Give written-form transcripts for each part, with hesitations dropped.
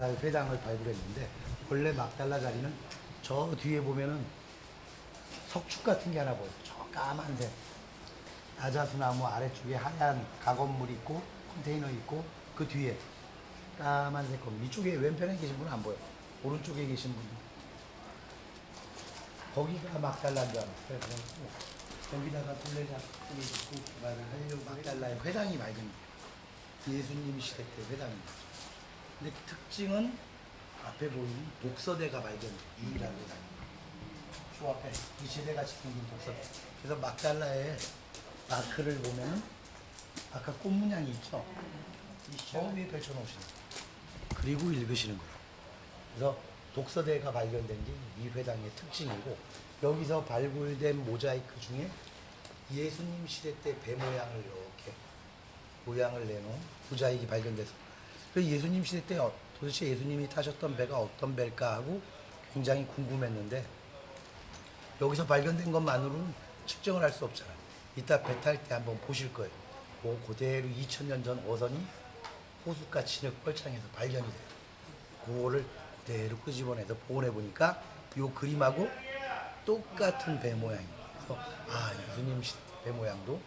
회당을 발굴했는데 원래 막달라 자리는 저 뒤에 보면은 석축 같은 게 하나 보여요. 저 까만색 야자수나무 아래쪽에 하얀 가건물 있고 컨테이너 있고 그 뒤에 까만색 건물 이쪽에 왼편에 계신 분은 안 보여. 오른쪽에 계신 분 거기가 막달라인 줄 알았어요. 그래서 거기다가 둘레잡고 있고 개발을 하려고 막달라의 회당이 발견돼요. 예수님 시대 때 회당입니다. 근데 특징은 앞에 보이는 독서대가 발견돼요. 유일한 회당입니다. 저 앞에 이 세대같이 생긴 독서대. 그래서 막달라의 마크를 보면은 아까 꽃 문양이 있죠. 이 처음에 펼쳐놓으시는 거예요. 그리고 읽으시는 거예요. 그래서 독서대가 발견된 게 이 회당의 특징이고 여기서 발굴된 모자이크 중에 예수님 시대 때 배 모양을 이렇게 모양을 내놓은 모자이크가 발견돼서 그래서 예수님 시대 때 도대체 예수님이 타셨던 배가 어떤 배일까 하고 굉장히 궁금했는데 여기서 발견된 것만으로는 측정을 할 수 없잖아요. 이따 배 탈 때 한번 보실 거예요. 그대로 2000년 전 어선이 호숫가 진흙 뻘창에서 발견이 돼요. 그거를 그대로 끄집어내서 복원해 보니까 요 그림하고 똑같은 배 모양이에요. 그래서 예수님 시대 배 모양도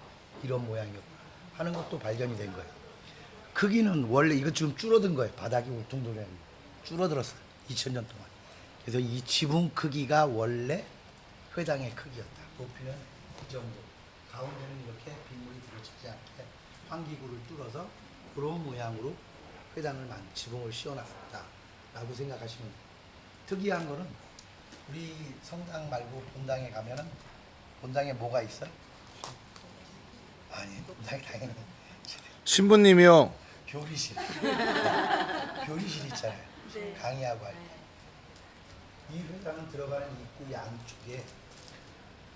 이런 모양이었구나 하는 것도 발견이 된 거예요. 크기는 원래 이거 지금 줄어든 거예요. 바닥이 울퉁불퉁 줄어들었어요. 2000년 동안. 그래서 이 지붕 크기가 원래 회당의 크기였다. 높이는 이 정도. 가운데는 이렇게 빗물이 들어치지 않게 환기구를 뚫어서 그런 모양으로 회당을 지붕을 씌워놨다. 라고 생각하시면 돼요. 특이한 거는 우리 성당 말고 본당에 가면은 본당에 뭐가 있어요? 아니, 본당에 당연히 신부님이요. 교리실. 교리실 있잖아요. 네. 강의하고 할 때. 이 회당은 들어가는 입구 양쪽에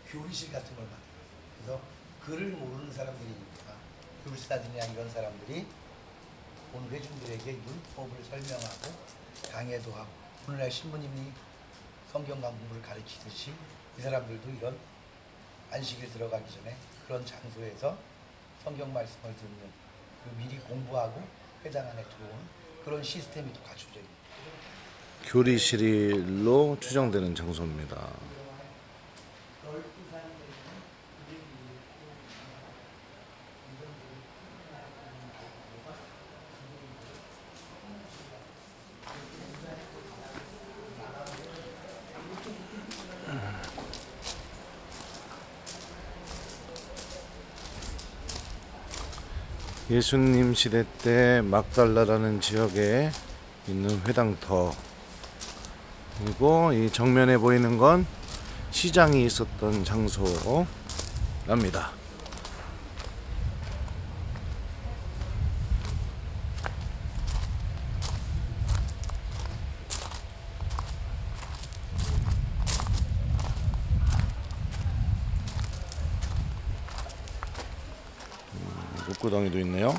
교리실 같은 걸 만들어요. 그래서 글을 모르는 사람들이니까 율사들이나 이런 사람들이 온 회중들에게 율법을 설명하고 강해도 하고 오늘날 신부님이 성경 강부를 가르치듯이 이 사람들도 이런 안식일 들어가기 전에 그런 장소에서 성경 말씀을 듣는 미리 공부하고 회당 안에 들어오는 그런 시스템이 또 갖춰져 있는 교리실로 추정되는 장소입니다. 예수님 시대 때 막달라라는 지역에 있는 회당터, 그리고 이 정면에 보이는 건 시장이 있었던 장소랍니다. 목구덩이도 있네요.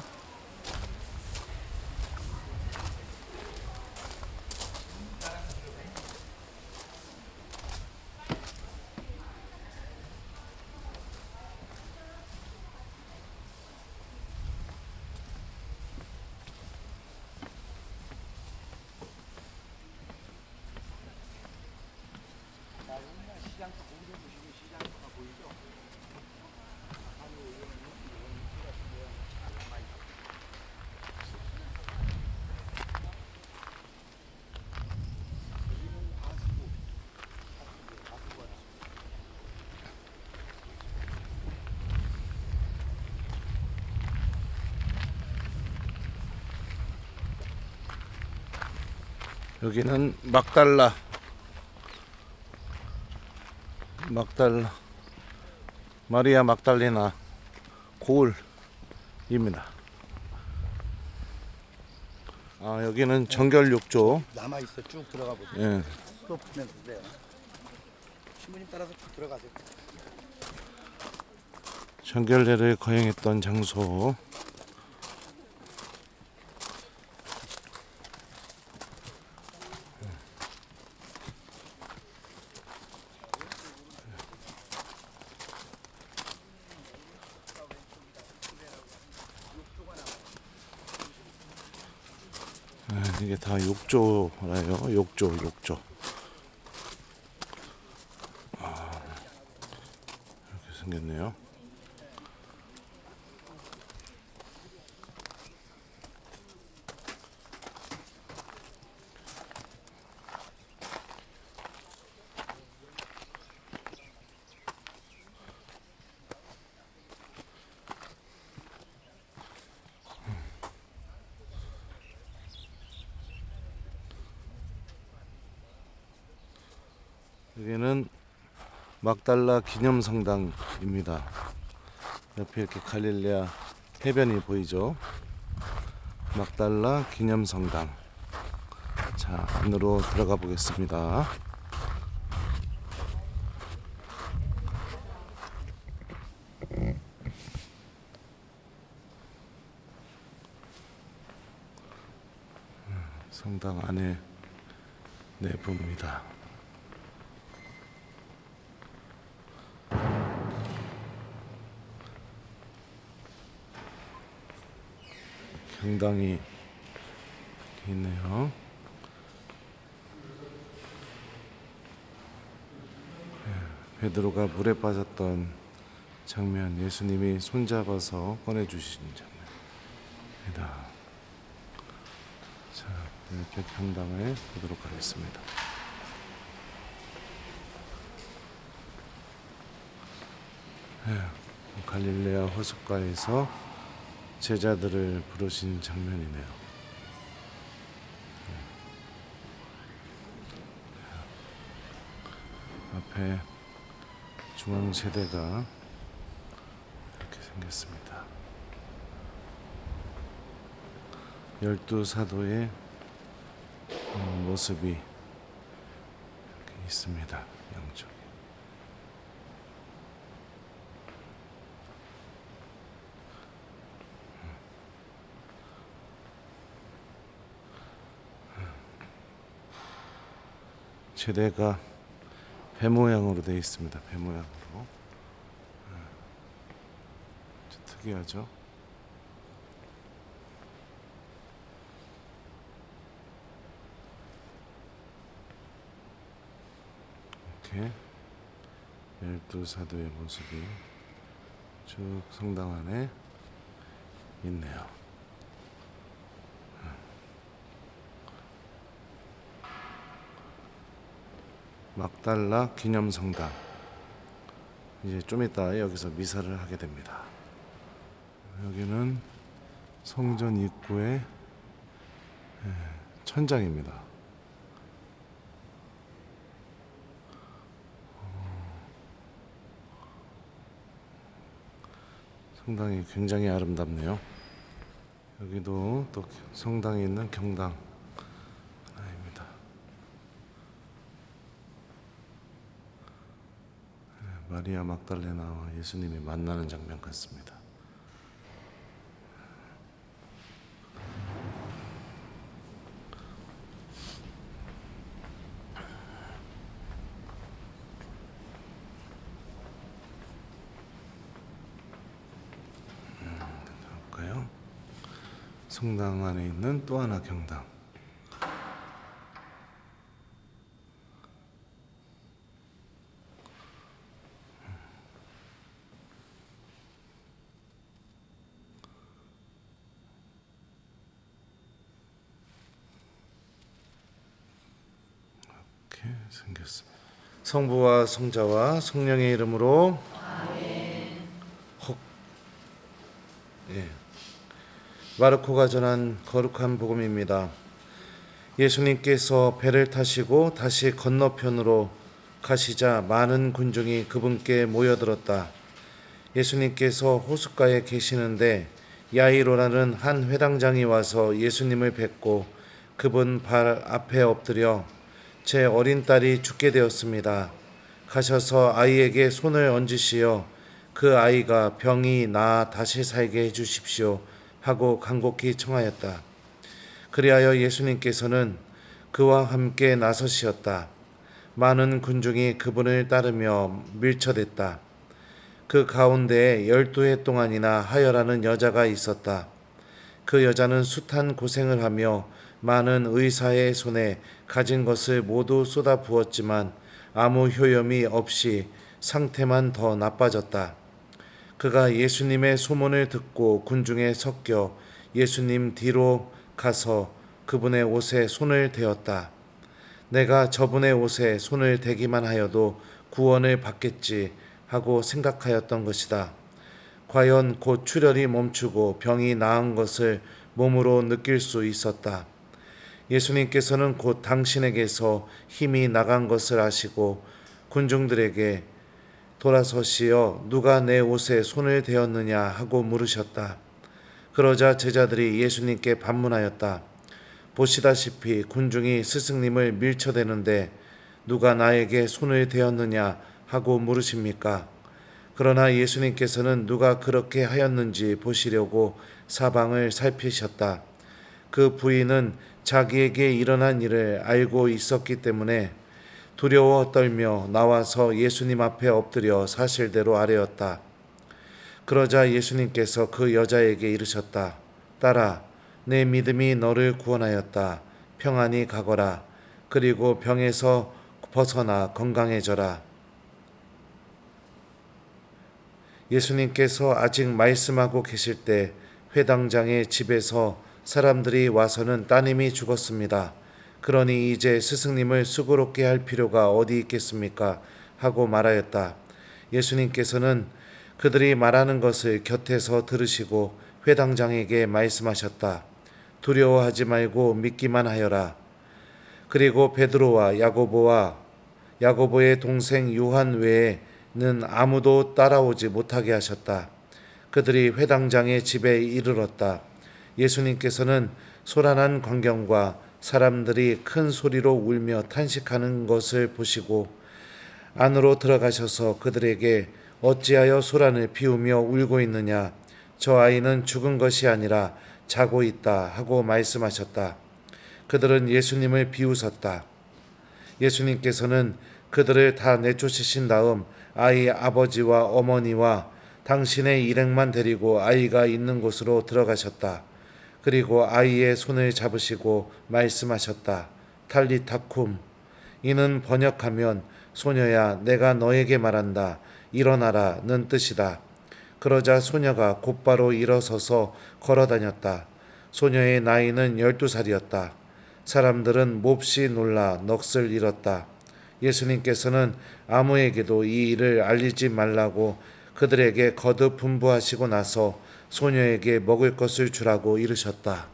여기는 막달라 마리아 막달레나 고을입니다. 여기는 정결욕조. 남아있어. 쭉 들어가 보세요. 예. 수도 보면 돼요. 신부님 따라서 쭉 들어가세요. 정결례를 거행했던 장소. 이게 다 욕조라요. 욕조. 이렇게 생겼네요. 여기는 막달라 기념성당입니다. 옆에 이렇게 갈릴레아 해변이 보이죠. 막달라 기념성당. 자, 안으로 들어가 보겠습니다. 성당 안에 내부입니다. 경당이 있네요. 베드로가 물에 빠졌던 장면, 예수님이 손잡아서 꺼내주신 장면입니다. 자, 이렇게 경당을 보도록 하겠습니다. 갈릴레아 호숫가에서 제자들을 부르신 장면이네요. 앞에 중앙제대가 이렇게 생겼습니다. 12사도의 모습이 이렇게 있습니다. 양쪽에. 제대가 배 모양으로 되어 있습니다. 배 모양으로. 특이하죠? 이렇게 12사도의 모습이 쭉 성당 안에 있네요. 막달라 기념성당. 이제 좀 이따 여기서 미사를 하게 됩니다. 여기는 성전 입구의 천장입니다. 성당이 굉장히 아름답네요. 여기도 또 성당에 있는 경당 하나입니다. 마리아 막달레나와 예수님이 만나는 장면 같습니다. 볼까요? 성당 안에 있는 또 하나 경당. 이렇게 생겼습니다. 성부와 성자와 성령의 이름으로 예. 마르코가 전한 거룩한 복음입니다. 예수님께서 배를 타시고 다시 건너편으로 가시자 많은 군중이 그분께 모여들었다. 예수님께서 호숫가에 계시는데 야이로라는 한 회당장이 와서 예수님을 뵙고 그분 발 앞에 엎드려 제 어린 딸이 죽게 되었습니다. 가셔서 아이에게 손을 얹으시어 그 아이가 병이 나아 다시 살게 해주십시오 하고 간곡히 청하였다. 그리하여 예수님께서는 그와 함께 나서시었다. 많은 군중이 그분을 따르며 밀쳐댔다. 그 가운데에 12해 동안이나 하여라는 여자가 있었다. 그 여자는 숱한 고생을 하며 많은 의사의 손에 가진 것을 모두 쏟아 부었지만 아무 효염이 없이 상태만 더 나빠졌다. 그가 예수님의 소문을 듣고 군중에 섞여 예수님 뒤로 가서 그분의 옷에 손을 대었다. 내가 저분의 옷에 손을 대기만 하여도 구원을 받겠지 하고 생각하였던 것이다. 과연 곧 출혈이 멈추고 병이 나은 것을 몸으로 느낄 수 있었다. 예수님께서는 곧 당신에게서 힘이 나간 것을 아시고 군중들에게 돌아서시어 누가 내 옷에 손을 대었느냐 하고 물으셨다. 그러자 제자들이 예수님께 반문하였다. 보시다시피 군중이 스승님을 밀쳐대는데 누가 나에게 손을 대었느냐 하고 물으십니까? 그러나 예수님께서는 누가 그렇게 하였는지 보시려고 사방을 살피셨다. 그 부인은 자기에게 일어난 일을 알고 있었기 때문에 두려워 떨며 나와서 예수님 앞에 엎드려 사실대로 아뢰었다. 그러자 예수님께서 그 여자에게 이르셨다. 딸아, 내 믿음이 너를 구원하였다. 평안히 가거라. 그리고 병에서 벗어나 건강해져라. 예수님께서 아직 말씀하고 계실 때 회당장의 집에서 사람들이 와서는 따님이 죽었습니다. 그러니 이제 스승님을 수고롭게 할 필요가 어디 있겠습니까? 하고 말하였다. 예수님께서는 그들이 말하는 것을 곁에서 들으시고 회당장에게 말씀하셨다. 두려워하지 말고 믿기만 하여라. 그리고 베드로와 야고보의 동생 요한 외에는 아무도 따라오지 못하게 하셨다. 그들이 회당장의 집에 이르렀다. 예수님께서는 소란한 광경과 사람들이 큰 소리로 울며 탄식하는 것을 보시고 안으로 들어가셔서 그들에게 어찌하여 소란을 피우며 울고 있느냐? 저 아이는 죽은 것이 아니라 자고 있다 하고 말씀하셨다. 그들은 예수님을 비웃었다. 예수님께서는 그들을 다 내쫓으신 다음 아이 아버지와 어머니와 당신의 일행만 데리고 아이가 있는 곳으로 들어가셨다. 그리고 아이의 손을 잡으시고 말씀하셨다. 탈리타쿰. 이는 번역하면 소녀야 내가 너에게 말한다. 일어나라는 뜻이다. 그러자 소녀가 곧바로 일어서서 걸어다녔다. 소녀의 나이는 12살이었다. 사람들은 몹시 놀라 넋을 잃었다. 예수님께서는 아무에게도 이 일을 알리지 말라고 그들에게 거듭 분부하시고 나서 소녀에게 먹을 것을 주라고 이르셨다.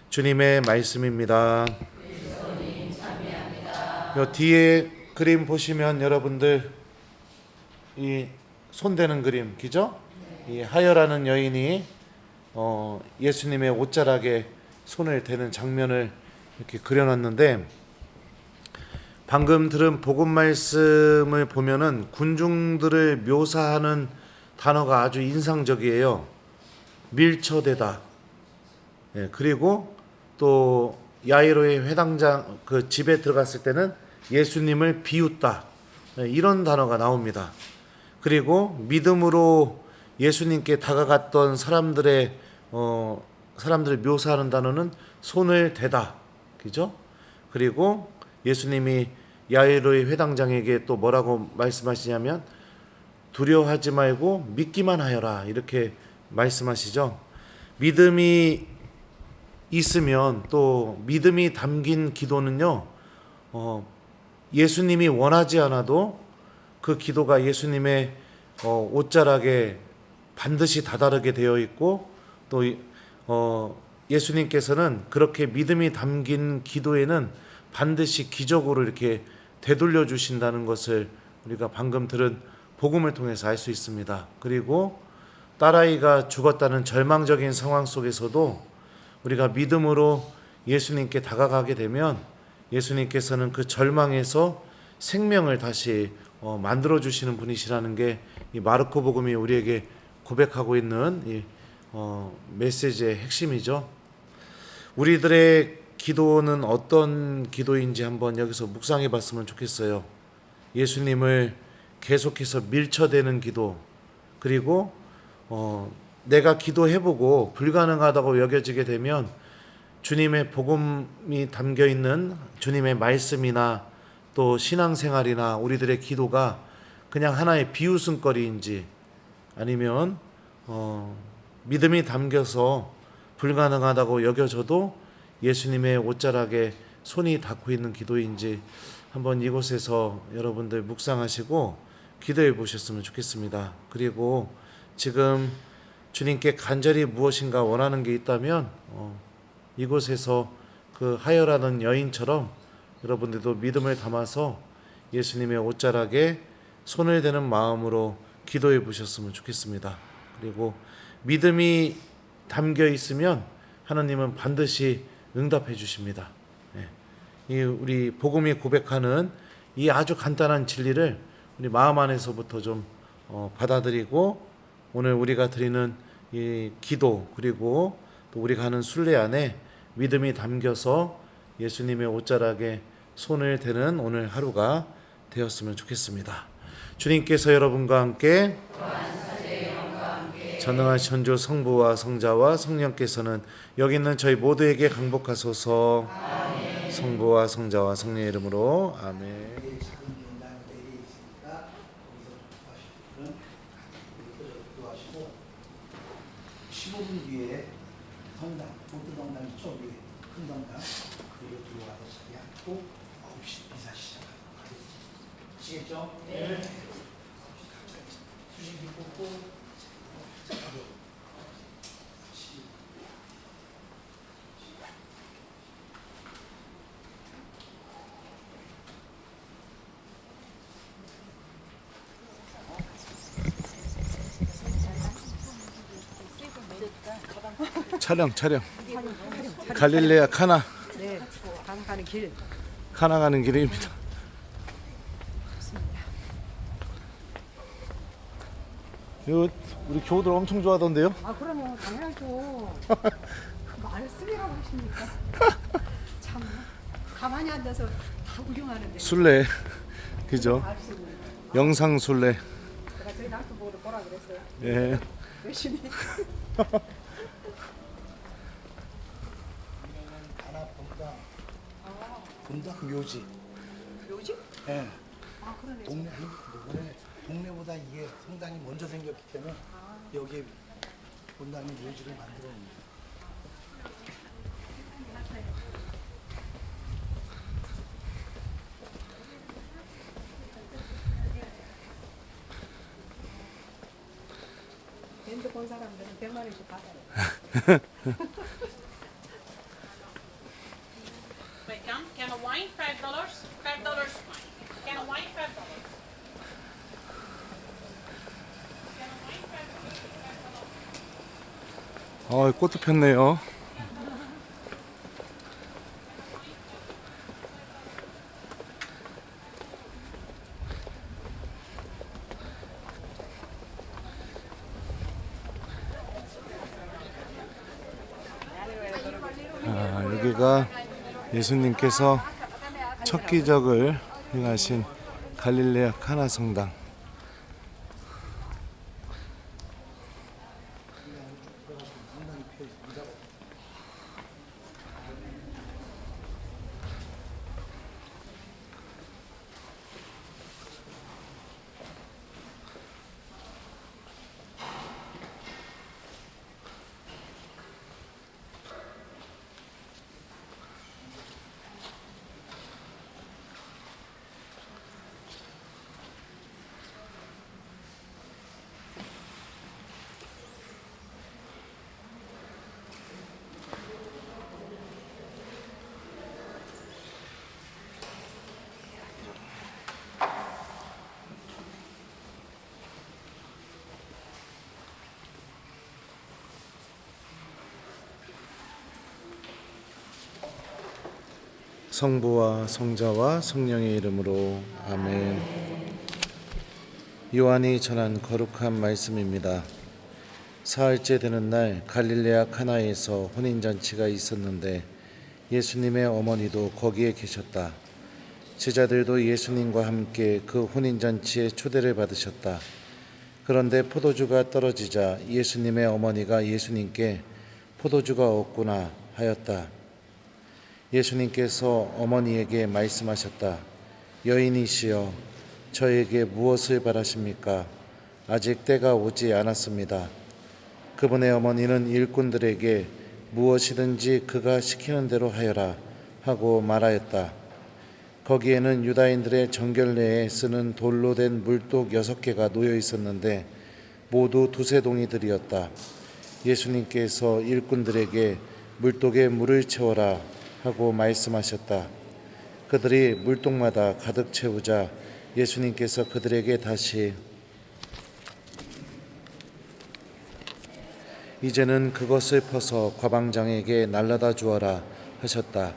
주님의 말씀입니다. 요 뒤에 그림 보시면 여러분들 이 손대는 그림, 그죠? 이 하여라는 여인이 예수님의 옷자락에 손을 대는 장면을 이렇게 그려놨는데 방금 들은 복음 말씀을 보면은 군중들을 묘사하는 단어가 아주 인상적이에요. 밀쳐대다. 예, 그리고 또 야이로의 회당장 그 집에 들어갔을 때는 예수님을 비웃다. 예, 이런 단어가 나옵니다. 그리고 믿음으로 예수님께 다가갔던 사람들을 묘사하는 단어는 손을 대다. 그죠? 그리고 예수님이 야이로의 회당장에게 또 뭐라고 말씀하시냐면 두려워하지 말고 믿기만 하여라. 이렇게 말씀하시죠. 믿음이 있으면 또 믿음이 담긴 기도는요. 예수님이 원하지 않아도 그 기도가 예수님의 옷자락에 반드시 다다르게 되어 있고 또 예수님께서는 그렇게 믿음이 담긴 기도에는 반드시 기적으로 이렇게 되돌려 주신다는 것을 우리가 방금 들은 복음을 통해서 알 수 있습니다. 그리고 딸아이가 죽었다는 절망적인 상황 속에서도 우리가 믿음으로 예수님께 다가가게 되면 예수님께서는 그 절망에서 생명을 다시 만들어 주시는 분이시라는 게 이 마르코 복음이 우리에게 고백하고 있는 이 메시지의 핵심이죠. 우리들의 기도는 어떤 기도인지 한번 여기서 묵상해 봤으면 좋겠어요. 예수님을 계속해서 밀쳐대는 기도, 그리고 내가 기도해보고 불가능하다고 여겨지게 되면 주님의 복음이 담겨 있는 주님의 말씀이나 또 신앙생활이나 우리들의 기도가 그냥 하나의 비웃음거리인지 아니면 믿음이 담겨서 불가능하다고 여겨져도 예수님의 옷자락에 손이 닿고 있는 기도인지 한번 이곳에서 여러분들 묵상하시고 기도해 보셨으면 좋겠습니다. 그리고 지금 주님께 간절히 무엇인가 원하는 게 있다면 이곳에서 그 하여라는 여인처럼 여러분들도 믿음을 담아서 예수님의 옷자락에 손을 대는 마음으로 기도해 보셨으면 좋겠습니다. 그리고 믿음이 담겨 있으면 하나님은 반드시 응답해 주십니다. 이 우리 복음이 고백하는 이 아주 간단한 진리를 우리 마음 안에서부터 좀 받아들이고 오늘 우리가 드리는 이 기도 그리고 또 우리가 하는 순례 안에 믿음이 담겨서 예수님의 옷자락에 손을 대는 오늘 하루가 되었으면 좋겠습니다. 주님께서 여러분과 함께 전능하신 천주 성부와 성자와 성령께서는 여기 있는 저희 모두에게 강복하소서. 아멘. 성부와 성자와 성령의 이름으로 아멘. 작은 연단 내리에 있으니까 거기서 기도하시고 15분 뒤에 성당, 보트 성당 있죠? 위에 큰 성당 그리고 들어와서 자리하고 9시 미사 시작하도록 하겠습니다. 아시겠죠? 네. 수식이 뽑고 촬영 갈릴레아 카나 네, 가는 길. 카나 가는 길입니다. 이거 우리 교우들 엄청 좋아하던데요? 아, 그러면 당연하죠. 말씀이라고 하십니까? 참 가만히 앉아서 다 구경하는데. 순례 그죠? 영상 순례. 제가 저희 남편 보고 보라 그랬어요. 예. 열심히. 가나 본당 묘지. 묘지? 예. 아, 그러네. 동네보다 이게 성당이 먼저 생겼기 때문에 여기에 본당의 묘지를 만들었습니다. 밴드 본 사람들은 100만 원씩 받아요. Wait, can of wine, $5? $5 wine. Can of wine, $5. Can of wine, $5. 꽃도 폈네요. 여기가 예수님께서 첫 기적을 행하신 갈릴레아 카나 성당. 성부와 성자와 성령의 이름으로 아멘. 요한이 전한 거룩한 말씀입니다. 사흘째 되는 날 갈릴레아 카나에서 혼인잔치가 있었는데 예수님의 어머니도 거기에 계셨다. 제자들도 예수님과 함께 그 혼인잔치에 초대를 받으셨다. 그런데 포도주가 떨어지자 예수님의 어머니가 예수님께 포도주가 없구나 하였다. 예수님께서 어머니에게 말씀하셨다. 여인이시여, 저에게 무엇을 바라십니까? 아직 때가 오지 않았습니다. 그분의 어머니는 일꾼들에게 무엇이든지 그가 시키는 대로 하여라 하고 말하였다. 거기에는 유다인들의 정결례에 쓰는 돌로 된 물독 6개가 놓여 있었는데 모두 두세 동이들이었다. 예수님께서 일꾼들에게 물독에 물을 채워라 하고 말씀하셨다. 그들이 물독마다 가득 채우자 예수님께서 그들에게 다시 이제는 그것을 퍼서 과방장에게 날라다 주어라 하셨다.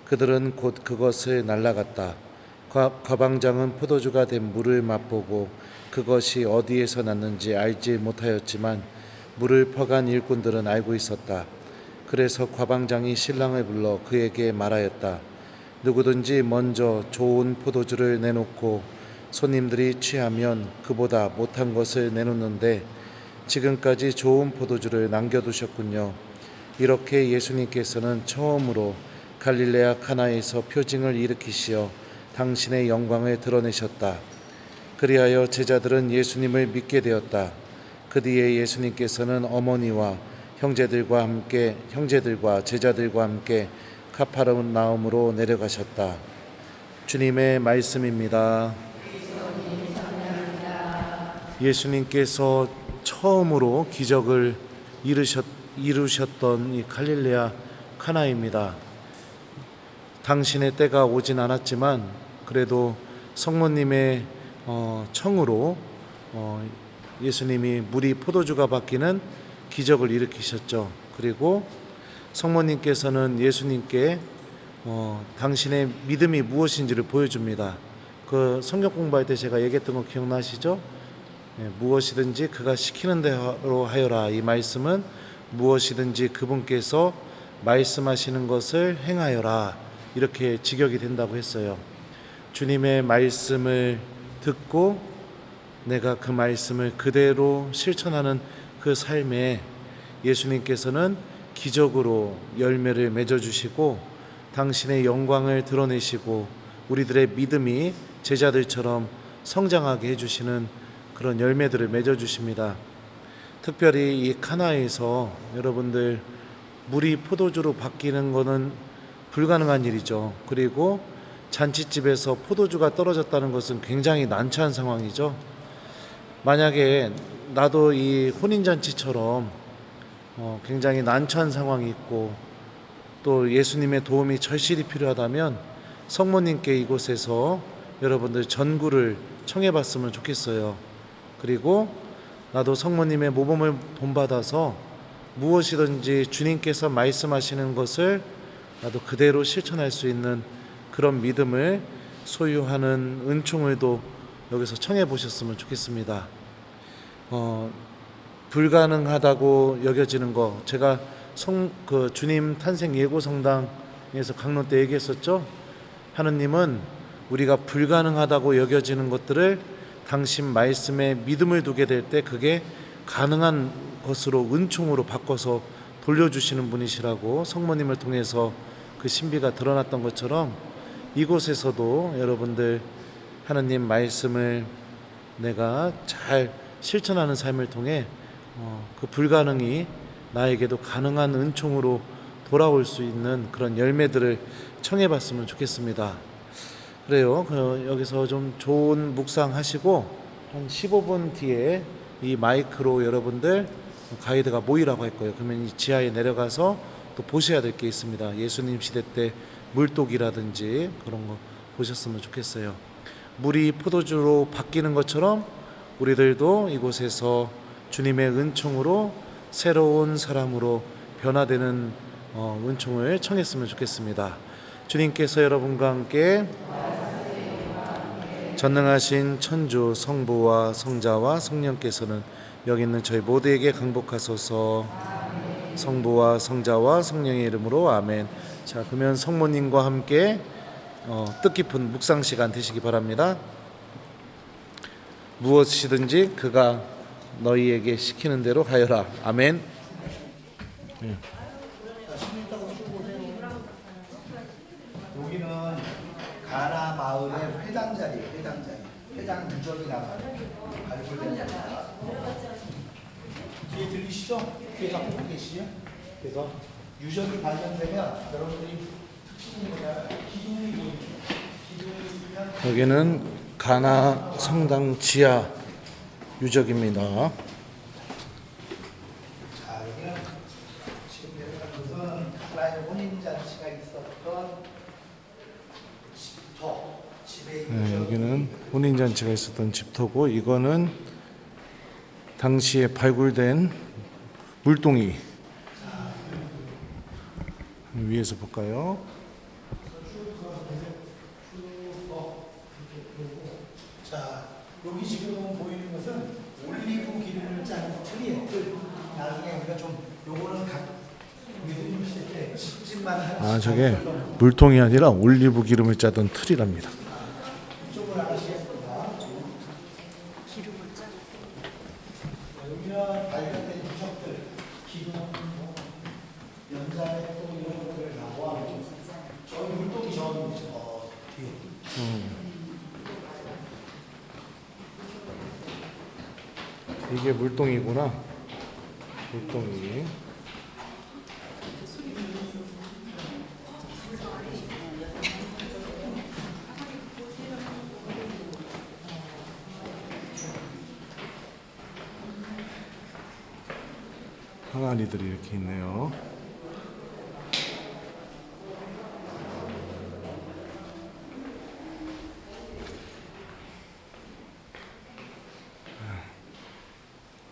그들은 곧 그것을 날라갔다. 과방장은 포도주가 된 물을 맛보고 그것이 어디에서 났는지 알지 못하였지만 물을 퍼간 일꾼들은 알고 있었다. 그래서 과방장이 신랑을 불러 그에게 말하였다. 누구든지 먼저 좋은 포도주를 내놓고 손님들이 취하면 그보다 못한 것을 내놓는데 지금까지 좋은 포도주를 남겨두셨군요. 이렇게 예수님께서는 처음으로 갈릴레아 카나에서 표징을 일으키시어 당신의 영광을 드러내셨다. 그리하여 제자들은 예수님을 믿게 되었다. 그 뒤에 예수님께서는 어머니와 형제들과 제자들과 함께 카파르나움으로 내려가셨다. 주님의 말씀입니다. 예수님께서 처음으로 기적을 이루셨던 이 갈릴레아 카나입니다. 당신의 때가 오진 않았지만 그래도 성모님의 청으로 예수님이 물이 포도주가 바뀌는 기적을 일으키셨죠. 그리고 성모님께서는 예수님께 당신의 믿음이 무엇인지를 보여줍니다. 그 성경 공부할 때 제가 얘기했던 거 기억나시죠? 무엇이든지 그가 시키는 대로 하여라. 이 말씀은 무엇이든지 그분께서 말씀하시는 것을 행하여라. 이렇게 직역이 된다고 했어요. 주님의 말씀을 듣고 내가 그 말씀을 그대로 실천하는 그 삶에 예수님께서는 기적으로 열매를 맺어주시고 당신의 영광을 드러내시고 우리들의 믿음이 제자들처럼 성장하게 해주시는 그런 열매들을 맺어주십니다. 특별히 이 카나에서 여러분들 물이 포도주로 바뀌는 것은 불가능한 일이죠. 그리고 잔치집에서 포도주가 떨어졌다는 것은 굉장히 난처한 상황이죠. 만약에 나도 이 혼인잔치처럼 굉장히 난처한 상황이 있고 또 예수님의 도움이 절실히 필요하다면 성모님께 이곳에서 여러분들 전구를 청해봤으면 좋겠어요. 그리고 나도 성모님의 모범을 본받아서 무엇이든지 주님께서 말씀하시는 것을 나도 그대로 실천할 수 있는 그런 믿음을 소유하는 은총을도 여기서 청해 보셨으면 좋겠습니다. 불가능하다고 여겨지는 거 제가 주님 탄생 예고 성당에서 강론 때 얘기했었죠. 하느님은 우리가 불가능하다고 여겨지는 것들을 당신 말씀에 믿음을 두게 될 때 그게 가능한 것으로 은총으로 바꿔서 돌려주시는 분이시라고 성모님을 통해서 그 신비가 드러났던 것처럼 이곳에서도 여러분들 하느님 말씀을 내가 잘 실천하는 삶을 통해 그 불가능이 나에게도 가능한 은총으로 돌아올 수 있는 그런 열매들을 청해봤으면 좋겠습니다. 그래요. 여기서 좀 좋은 묵상하시고 한 15분 뒤에 이 마이크로 여러분들 가이드가 모이라고 할 거예요. 그러면 이 지하에 내려가서 또 보셔야 될 게 있습니다. 예수님 시대 때 물독이라든지 그런 거 보셨으면 좋겠어요. 물이 포도주로 바뀌는 것처럼 우리들도 이곳에서 주님의 은총으로 새로운 사람으로 변화되는 은총을 청했으면 좋겠습니다. 주님께서 여러분과 함께 전능하신 천주 성부와 성자와 성령께서는 여기 있는 저희 모두에게 강복하소서. 성부와 성자와 성령의 이름으로 아멘. 자, 그러면 성모님과 함께 뜻깊은 묵상 시간 되시기 바랍니다. 무엇이든지 그가 너희에게 시키는 대로 하여라. 아멘. 마을의 회당 자리예요. 회당 자리. 회당 유적이라고 발굴된 자리입니다. 뒤에 들리시죠? 뒤에 갖고 계시죠? 그래서 유적이 발견되면 여러분들이 특징이 뭐냐면 기둥이 보입니다. 기둥이 있으면 여기는 가나 성당 지하 유적입니다. 자, 여기는 지금 내려가면서는 가나의 혼인잔치가 있었던 집터, 집에 네, 여기는 혼인잔치가 있었던 집터고, 이거는 당시에 발굴된 물동이. 위에서 볼까요? 자, 여기 지금 보이는 것은 올리브 기름을 짠 틀이에요. 나중에 우리가 좀 요거는 각 예수님 시대 때 집집만 아, 저게 물통이 아니라 올리브 기름을 짜던 틀이랍니다. 이쪽으로 나가시겠습니다. 기름을 짜. 여기는 발견된 유적들, 기둥, 연장의 또 이런 것들을 나와 저희 물동이 저 뒤에. 이게 물동이구나. 물동이. 항아리들이 이렇게 있네요.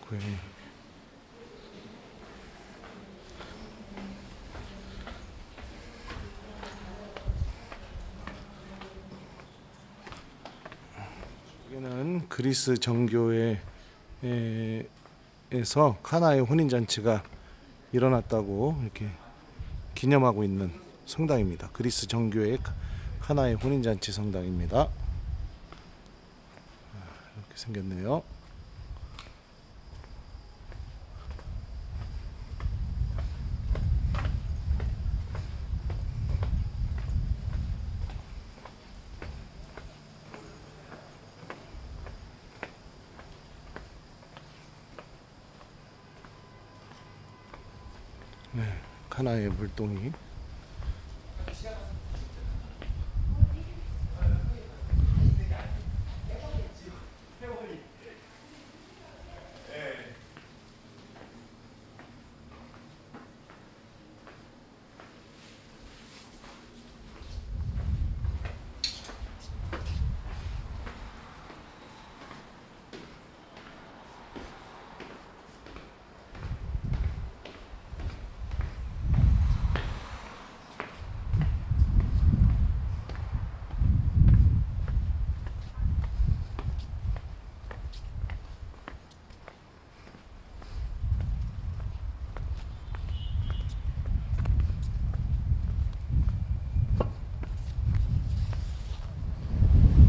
고양이. 여기는 그리스 정교회에서 카나의 혼인잔치가 일어났다고 이렇게 기념하고 있는 성당입니다. 그리스 정교회 카나의 혼인잔치 성당입니다. 이렇게 생겼네요. 네, 카나의 물동이.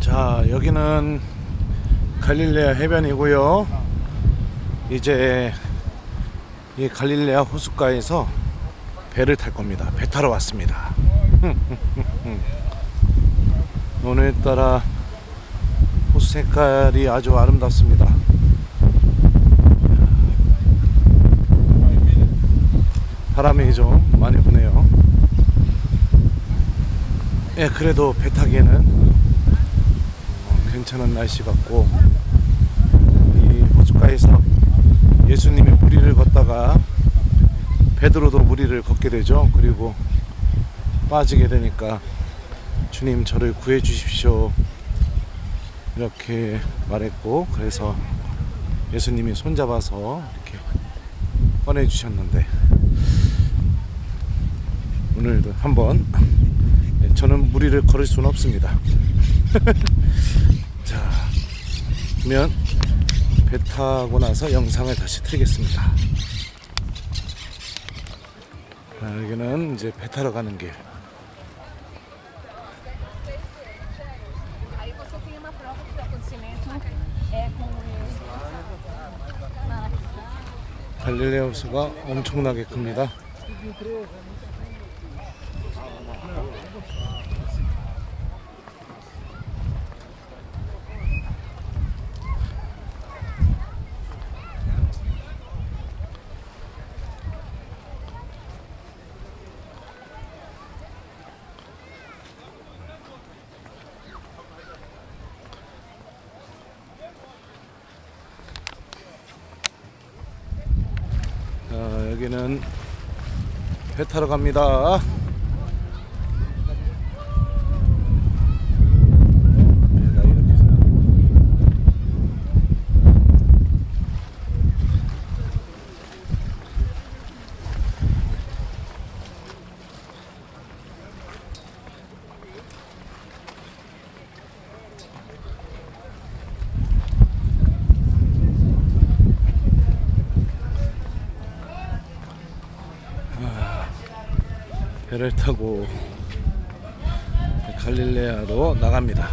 자, 여기는 갈릴레아 해변이고요. 이제 이 갈릴레아 호숫가에서 배를 탈 겁니다. 배 타러 왔습니다. 오늘따라 호수 색깔이 아주 아름답습니다. 바람이 좀 많이 부네요. 예, 그래도 배 타기에는 괜찮은 날씨 같고, 이 호숫가에서 예수님이 무리를 걷다가 베드로도 무리를 걷게 되죠. 그리고 빠지게 되니까 주님 저를 구해 주십시오 이렇게 말했고, 그래서 예수님이 손잡아서 이렇게 꺼내 주셨는데, 오늘도 한번, 저는 무리를 걸을 수는 없습니다. 자, 그러면 배 타고 나서 영상을 다시 틀겠습니다. 여기는 이제 배 타러 가는 길. Aí você tem uma prova de acontecimento com 갈릴레아 호수가 엄청나게 큽니다. 여기는 배 타러 갑니다. 배가 이렇게 배를 타고 갈릴레아로 나갑니다.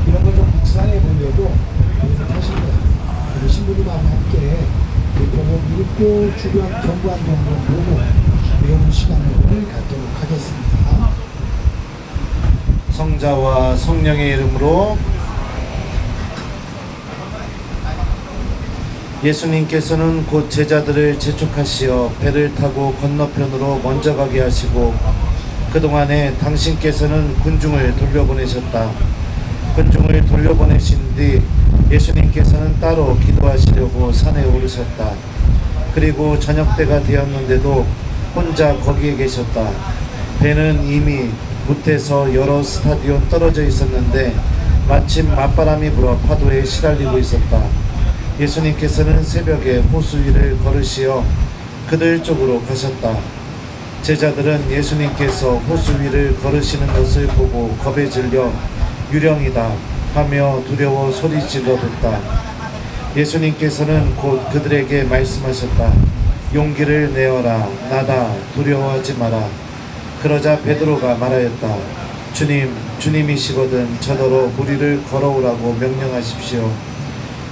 이런 걸 좀 묵상해 보려고 하신 거예요. 우리 신부님과 함께 보고 읽고 주변 경관 정보 보고 이런 시간을 갖도록 하겠습니다. 성자와 성령의 이름으로 예수님께서는 곧 제자들을 재촉하시어 배를 타고 건너편으로 먼저 가게 하시고 그동안에 당신께서는 군중을 돌려보내셨다. 군중을 돌려보내신 뒤 예수님께서는 따로 기도하시려고 산에 오르셨다. 그리고 저녁때가 되었는데도 혼자 거기에 계셨다. 배는 이미 못에서 여러 스타디온 떨어져 있었는데 마침 맞바람이 불어 파도에 시달리고 있었다. 예수님께서는 새벽에 호수 위를 걸으시어 그들 쪽으로 가셨다. 제자들은 예수님께서 호수 위를 걸으시는 것을 보고 겁에 질려 유령이다 하며 두려워 소리 질러댔다. 예수님께서는 곧 그들에게 말씀하셨다. 용기를 내어라. 나다. 두려워하지 마라. 그러자 베드로가 말하였다. 주님, 주님이시거든 저더러 무리를 걸어오라고 명령하십시오.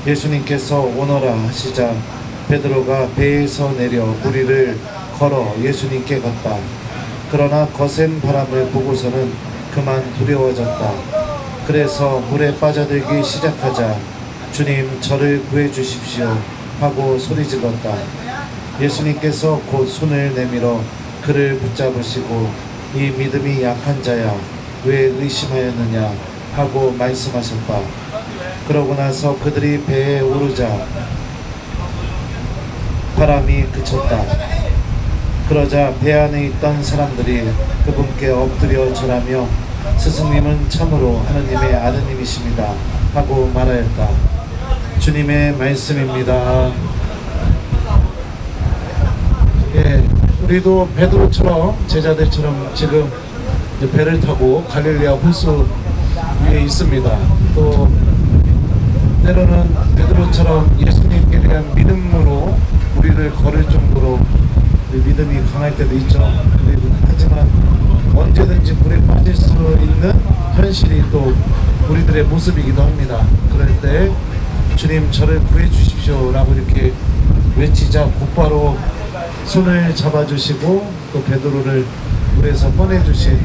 예수님께서 오너라 하시자 베드로가 배에서 내려 무리를 걸어 예수님께 갔다. 그러나 거센 바람을 보고서는 그만 두려워졌다. 그래서 물에 빠져들기 시작하자 주님 저를 구해주십시오 하고 소리질렀다. 예수님께서 곧 손을 내밀어 그를 붙잡으시고 이 믿음이 약한 자야 왜 의심하였느냐 하고 말씀하셨다. 그러고 나서 그들이 배에 오르자 바람이 그쳤다. 그러자 배 안에 있던 사람들이 그분께 엎드려 절하며 스승님은 참으로 하느님의 아드님이십니다 하고 말하였다. 주님의 말씀입니다. 예, 우리도 베드로처럼 제자들처럼 지금 배를 타고 갈릴레아 호수 위에 있습니다. 또 때로는 베드로처럼 예수님께 대한 믿음으로 우리를 걸을 정도로 믿음이 강할 때도 있죠. 하지만 언제든지 물에 빠질 수 있는 현실이 또 우리들의 모습이기도 합니다. 그럴 때 주님 저를 구해 주십시오 라고 이렇게 외치자 곧바로 손을 잡아주시고 또 베드로를 물에서 꺼내주신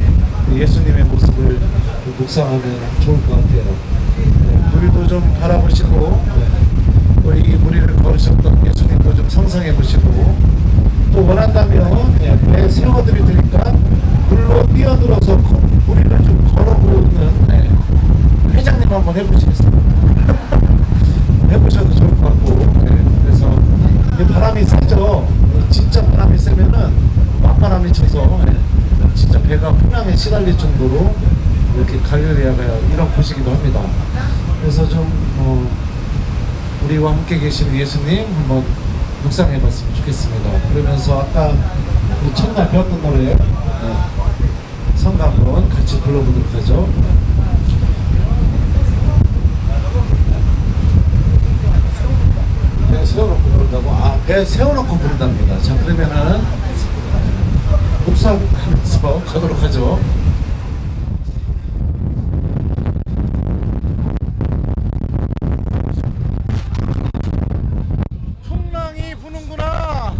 예수님의 모습을 묵상하면 좋을 것 같아요. 우리도 좀 바라보시고 또 이 무리를 걸으셨던 예수님도 좀 상상해보시고 또 원한다면 배 세워드릴 테니까 물로 뛰어들어서 무리를 좀 걸어보는 회장님 한번 해보시겠어요? 해보셔도 좋을 것 같고 그래서 바람이 세죠. 진짜 바람이 세면은 맞바람이 쳐서 진짜 배가 풍랑에 시달릴 정도로 이렇게 갈릴레아가 이런 곳이기도 합니다. 그래서 좀 우리와 함께 계시는 예수님 한번 묵상해봤으면 좋겠습니다. 그러면서 아까 첫날 배웠던 노래 성가 한번 같이 불러보도록 하죠. 배 세워놓고 부른다고? 배 세워놓고 부른답니다. 자, 그러면은 묵상하면서 가도록 하죠. 풍랑이 부는구나.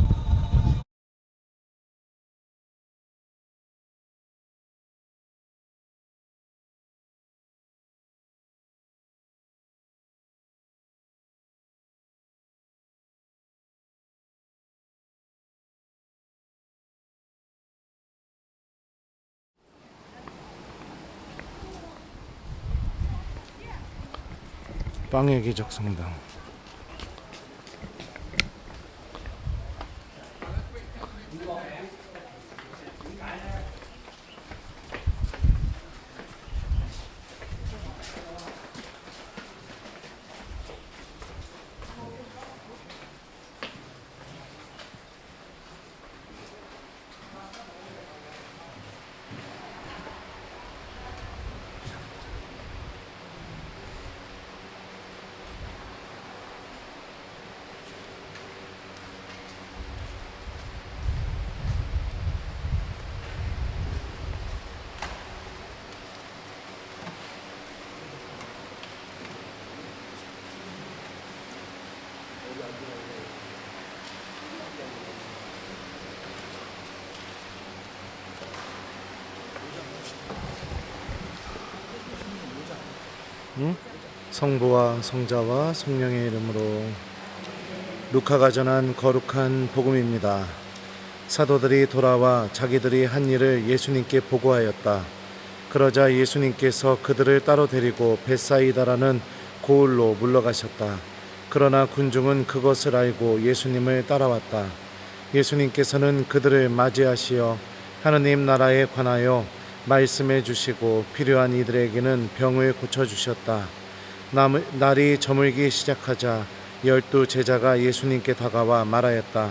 빵의 기적 성당. 성부와 성자와 성령의 이름으로. 루카가 전한 거룩한 복음입니다. 사도들이 돌아와 자기들이 한 일을 예수님께 보고하였다. 그러자 예수님께서 그들을 따로 데리고 벳사이다라는 고을로 물러가셨다. 그러나 군중은 그것을 알고 예수님을 따라왔다. 예수님께서는 그들을 맞이하시어 하느님 나라에 관하여 말씀해 주시고 필요한 이들에게는 병을 고쳐주셨다. 날이 저물기 시작하자 12 제자가 예수님께 다가와 말하였다.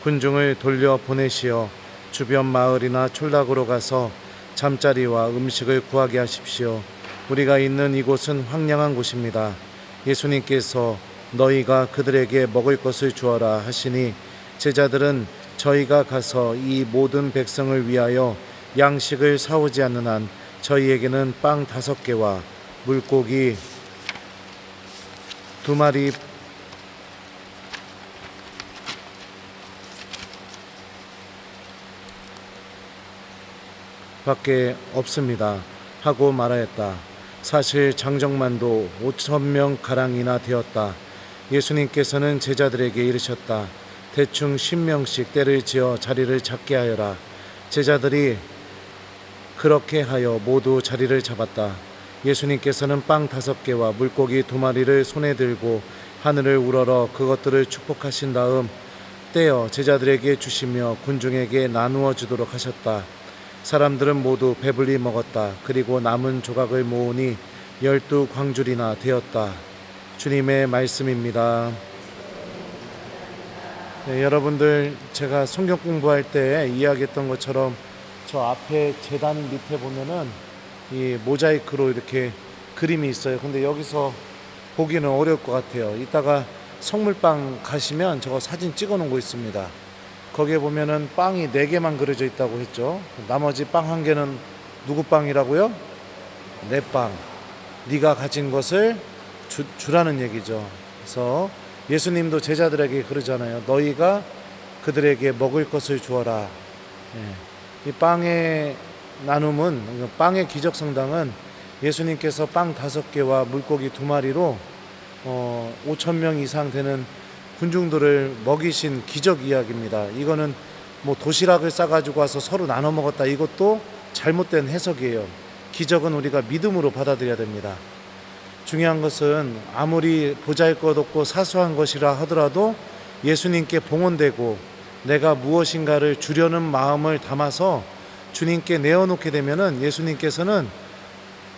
군중을 돌려 보내시어 주변 마을이나 촌락으로 가서 잠자리와 음식을 구하게 하십시오. 우리가 있는 이곳은 황량한 곳입니다. 예수님께서 너희가 그들에게 먹을 것을 주어라 하시니 제자들은 저희가 가서 이 모든 백성을 위하여 양식을 사오지 않는 한 저희에게는 빵 5개와 물고기 2마리 밖에 없습니다 하고 말하였다. 사실 장정만도 5,000명 가량이나 되었다. 예수님께서는 제자들에게 이르셨다. 대충 10명씩 때를 지어 자리를 잡게 하여라. 제자들이 그렇게 하여 모두 자리를 잡았다. 예수님께서는 빵 5개와 물고기 2마리를 손에 들고 하늘을 우러러 그것들을 축복하신 다음 떼어 제자들에게 주시며 군중에게 나누어 주도록 하셨다. 사람들은 모두 배불리 먹었다. 그리고 남은 조각을 모으니 12 광줄이나 되었다. 주님의 말씀입니다. 네, 여러분들 제가 성경 공부할 때 이야기했던 것처럼 저 앞에 제단 밑에 보면은 이 모자이크로 이렇게 그림이 있어요. 근데 여기서 보기는 어려울 것 같아요. 이따가 성물빵 가시면 저거 사진 찍어 놓은 거 있습니다. 거기에 보면은 빵이 4개만 그려져 있다고 했죠. 나머지 빵 1개는 누구 빵이라고요? 내 빵. 네가 가진 것을 주라는 얘기죠. 그래서 예수님도 제자들에게 그러잖아요. 너희가 그들에게 먹을 것을 주어라. 이 빵의 나눔은, 빵의 기적성당은 예수님께서 빵 5개와 물고기 2마리로 5,000명 이상 되는 군중들을 먹이신 기적 이야기입니다. 이거는 뭐 도시락을 싸가지고 와서 서로 나눠 먹었다, 이것도 잘못된 해석이에요. 기적은 우리가 믿음으로 받아들여야 됩니다. 중요한 것은 아무리 보잘것없고 사소한 것이라 하더라도 예수님께 봉헌되고 내가 무엇인가를 주려는 마음을 담아서 주님께 내어놓게 되면은 예수님께서는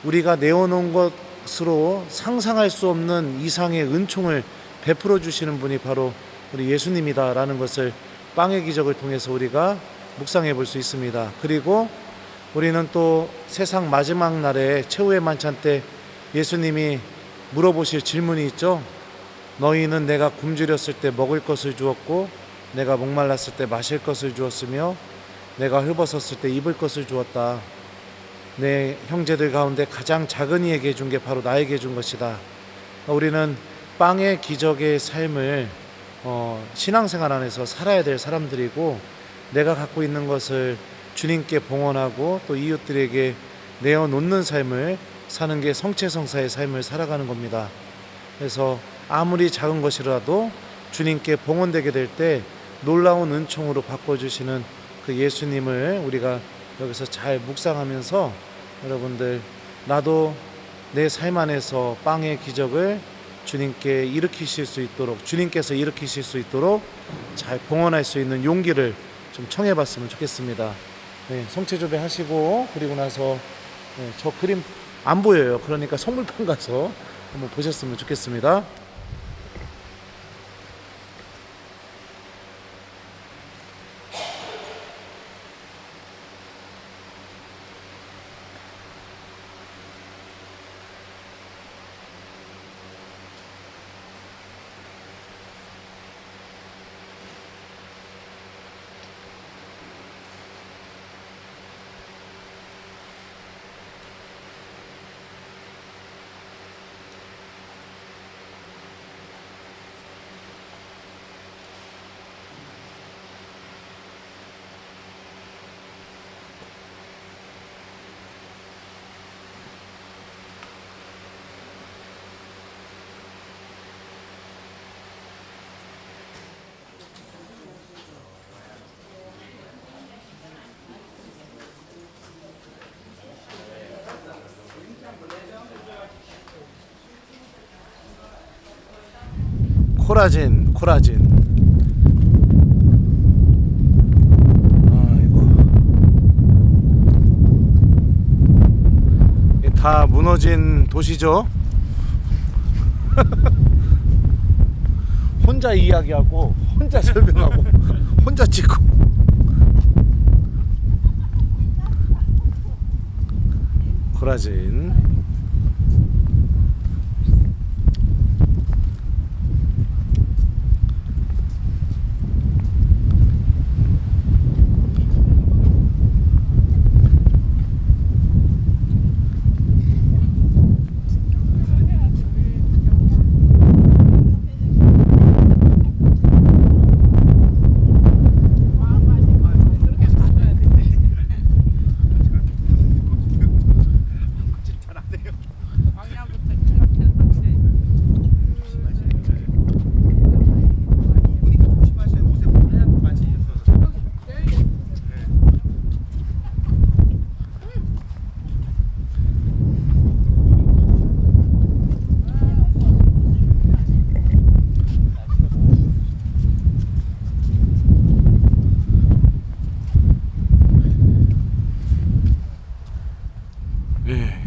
우리가 내어놓은 것으로 상상할 수 없는 이상의 은총을 베풀어 주시는 분이 바로 우리 예수님이다라는 것을 빵의 기적을 통해서 우리가 묵상해 볼 수 있습니다. 그리고 우리는 또 세상 마지막 날에 최후의 만찬 때 예수님이 물어보실 질문이 있죠. 너희는 내가 굶주렸을 때 먹을 것을 주었고 내가 목말랐을 때 마실 것을 주었으며 내가 헐벗었을 때 입을 것을 주었다. 내 형제들 가운데 가장 작은 이에게 준 게 바로 나에게 준 것이다. 우리는 빵의 기적의 삶을 신앙생활 안에서 살아야 될 사람들이고 내가 갖고 있는 것을 주님께 봉헌하고 또 이웃들에게 내어놓는 삶을 사는 게 성체성사의 삶을 살아가는 겁니다. 그래서 아무리 작은 것이라도 주님께 봉헌되게 될 때 놀라운 은총으로 바꿔주시는 그 예수님을 우리가 여기서 잘 묵상하면서 여러분들 나도 내 삶 안에서 빵의 기적을 주님께 일으키실 수 있도록, 주님께서 일으키실 수 있도록 잘 봉헌할 수 있는 용기를 좀 청해봤으면 좋겠습니다. 네, 성체조배 하시고 그리고 나서 저 그림 안 보여요. 그러니까 성물판 가서 한번 보셨으면 좋겠습니다. 코라진. 이거 다 무너진 도시죠. 혼자 이야기하고 혼자 설명하고 혼자 찍고. 코라진.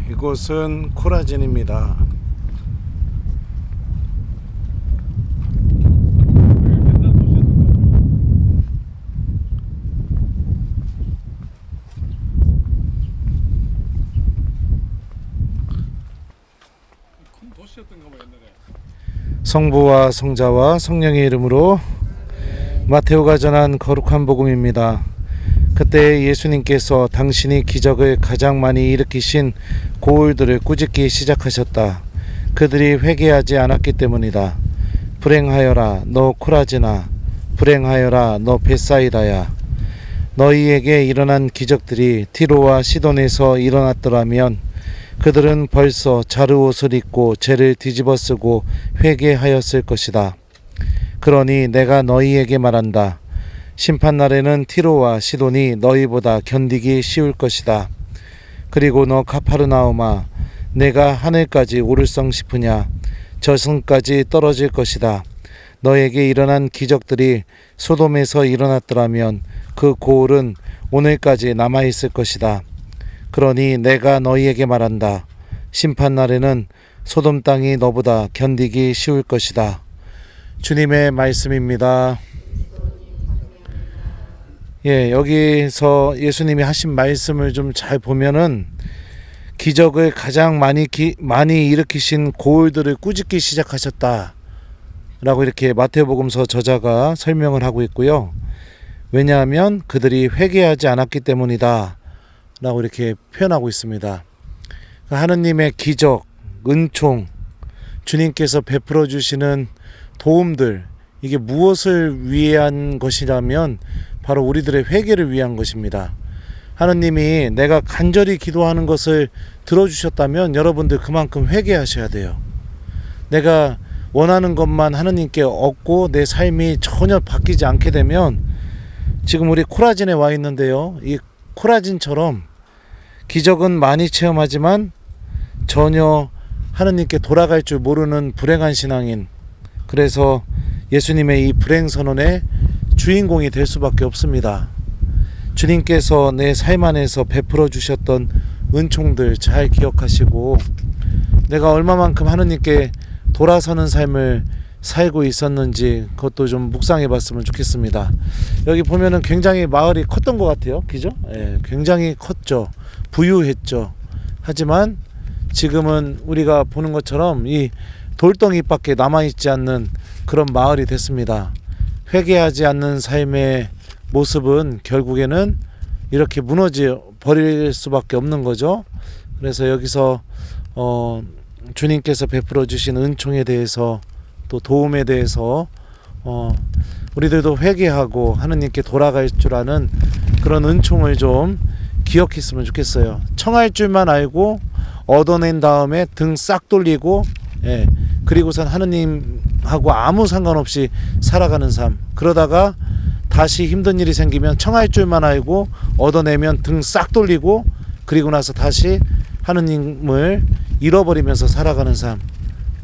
이곳은 코라진입니다. 성부와 성자와 성령의 이름으로 마테오가 전한 거룩한 복음입니다. 그때 예수님께서 당신이 기적을 가장 많이 일으키신 고울들을 꾸짖기 시작하셨다. 그들이 회개하지 않았기 때문이다. 불행하여라 너 코라지나, 불행하여라 너 벳사이다야. 너희에게 일어난 기적들이 티로와 시돈에서 일어났더라면 그들은 벌써 자르옷을 입고 죄를 뒤집어쓰고 회개하였을 것이다. 그러니 내가 너희에게 말한다. 심판날에는 티로와 시돈이 너희보다 견디기 쉬울 것이다. 그리고 너 카파르나움아, 내가 하늘까지 오를성 싶으냐? 저승까지 떨어질 것이다. 너에게 일어난 기적들이 소돔에서 일어났더라면 그 고울은 오늘까지 남아있을 것이다. 그러니 내가 너희에게 말한다. 심판날에는 소돔 땅이 너보다 견디기 쉬울 것이다. 주님의 말씀입니다. 여기서 예수님이 하신 말씀을 좀 잘 보면은 기적을 가장 많이 일으키신 고울들을 꾸짖기 시작하셨다 라고 이렇게 마태복음서 저자가 설명을 하고 있고요. 왜냐하면 그들이 회개하지 않았기 때문이다 라고 이렇게 표현하고 있습니다. 하느님의 기적, 은총, 주님께서 베풀어 주시는 도움들, 이게 무엇을 위한 것이라면 바로 우리들의 회개를 위한 것입니다. 하느님이 내가 간절히 기도하는 것을 들어주셨다면 여러분들 그만큼 회개하셔야 돼요. 내가 원하는 것만 하느님께 얻고 내 삶이 전혀 바뀌지 않게 되면, 지금 우리 코라진에 와 있는데요, 이 코라진처럼 기적은 많이 체험하지만 전혀 하느님께 돌아갈 줄 모르는 불행한 신앙인, 그래서 예수님의 이 불행선언의 주인공이 될 수밖에 없습니다. 주님께서 내 삶 안에서 베풀어 주셨던 은총들 잘 기억하시고 내가 얼마만큼 하느님께 돌아서는 삶을 살고 있었는지 그것도 좀 묵상해 봤으면 좋겠습니다. 여기 보면은 굉장히 마을이 컸던 것 같아요. 그죠? 굉장히 컸죠. 부유했죠. 하지만 지금은 우리가 보는 것처럼 이 돌덩이밖에 남아있지 않는 그런 마을이 됐습니다. 회개하지 않는 삶의 모습은 결국에는 이렇게 무너져 버릴 수밖에 없는 거죠. 그래서 여기서 주님께서 베풀어 주신 은총에 대해서 또 도움에 대해서 우리들도 회개하고 하느님께 돌아갈 줄 아는 그런 은총을 좀 기억했으면 좋겠어요. 청할 줄만 알고 얻어낸 다음에 등 싹 돌리고 그리고선 하느님하고 아무 상관없이 살아가는 삶. 그러다가 다시 힘든 일이 생기면 청할 줄만 알고 얻어내면 등 싹 돌리고 그리고 나서 다시 하느님을 잃어버리면서 살아가는 삶.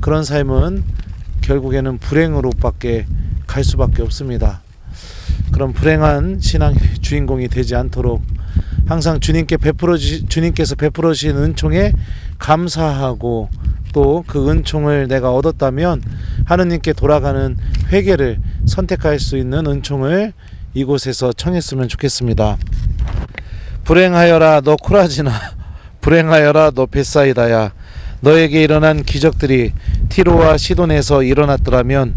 그런 삶은 결국에는 불행으로밖에 갈 수밖에 없습니다. 그런 불행한 신앙의 주인공이 되지 않도록 항상 주님께서 베풀어 주신 은총에 감사하고 또 그 은총을 내가 얻었다면 하느님께 돌아가는 회개를 선택할 수 있는 은총을 이곳에서 청했으면 좋겠습니다. 불행하여라 너 코라지나, 불행하여라 너 벳사이다야. 너에게 일어난 기적들이 티로와 시돈에서 일어났더라면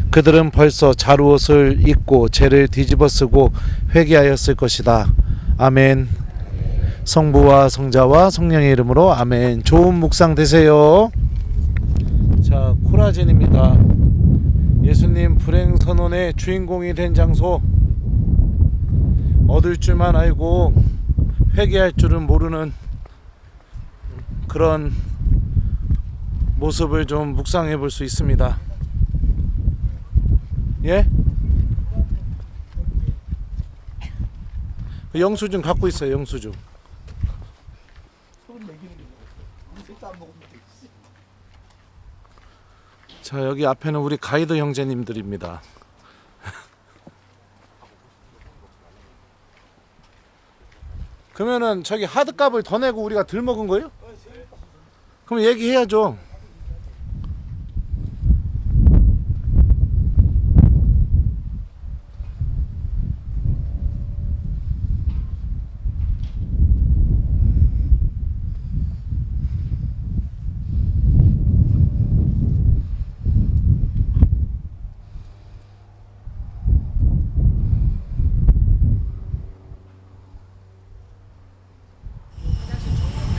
그들은 벌써 자루옷을 입고 죄를 뒤집어쓰고 회개하였을 것이다. 아멘. 성부와 성자와 성령의 이름으로 아멘. 좋은 묵상 되세요. 자, 코라진입니다. 예수님 불행 선언의 주인공이 된 장소, 얻을 줄만 알고 회개할 줄은 모르는 그런 모습을 좀 묵상해 볼 수 있습니다. 예? 영수증 갖고 있어요. 영수증. 자, 여기 앞에는 우리 가이드 형제님들입니다. 그러면은 저기 하드값을 더 내고 우리가 덜 먹은 거예요? 그럼 얘기해야죠.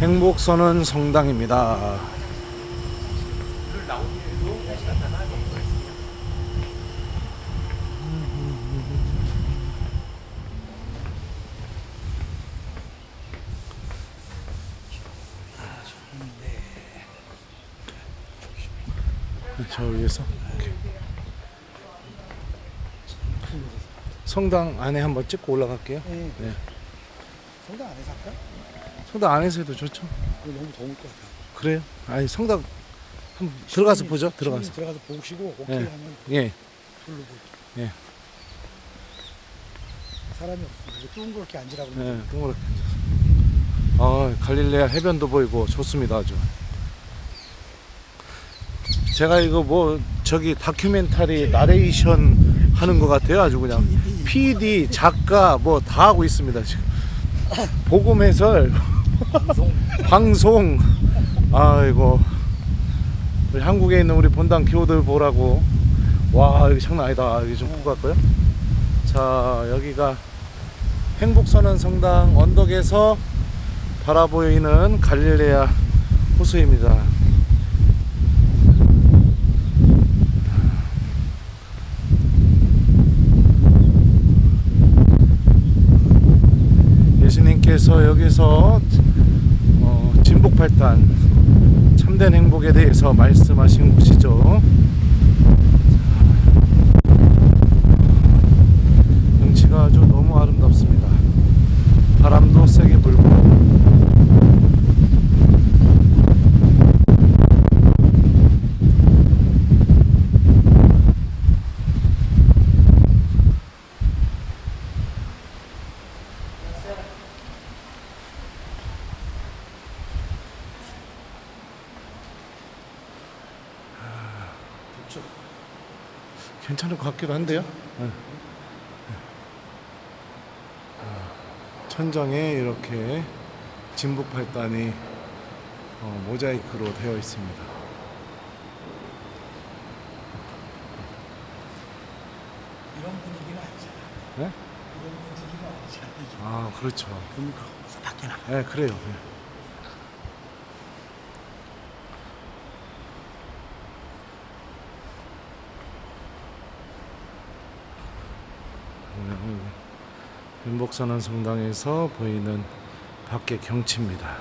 행복선언 성당입니다. 저 위에서 오케이. 성당 안에 한번 찍고 올라갈게요. 네. 네. 성당 안에서 할까? 성당 안에서 해도 좋죠. 너무 더울 것 같아. 그래요? 아니 성당 한번 들어가서 보죠. 들어가서. 들어가서 보시고 오케이 예. 하면 예. 불러보. 예. 사람이 없어. 둥그렇게 앉으라고. 예. 동그랗게. 아, 갈릴레아 해변도 보이고 좋습니다. 아주. 제가 이거 뭐 저기 다큐멘터리 나레이션 하는 것 같아요. 아주 그냥 PD 작가 뭐 다 하고 있습니다 지금. 복음 해설 방송. 아이고 우리 한국에 있는 우리 본당 교우들 보라고. 와 여기 장난 아니다. 여기 좀 보고 갈까요? 자 여기가 행복선언 성당 언덕에서 바라보이는 갈릴레아 호수입니다. 예수님께서 여기서 진복팔단 참된 행복에 대해서 말씀하신 곳이죠. 경치가 아주 너무 아름답습니다. 바람도 세게 불고. 괜찮을 것 같기도 한데요. 천장에 이렇게 진북팔단이 모자이크로 되어 있습니다. 이런 분위기는 아니잖아. 네? 이런 분위기는 아니잖아. 아 그렇죠. 그러니까 밖에 나가. 네 그래요. 네. 행복선언 성당에서 보이는 밖의 경치입니다.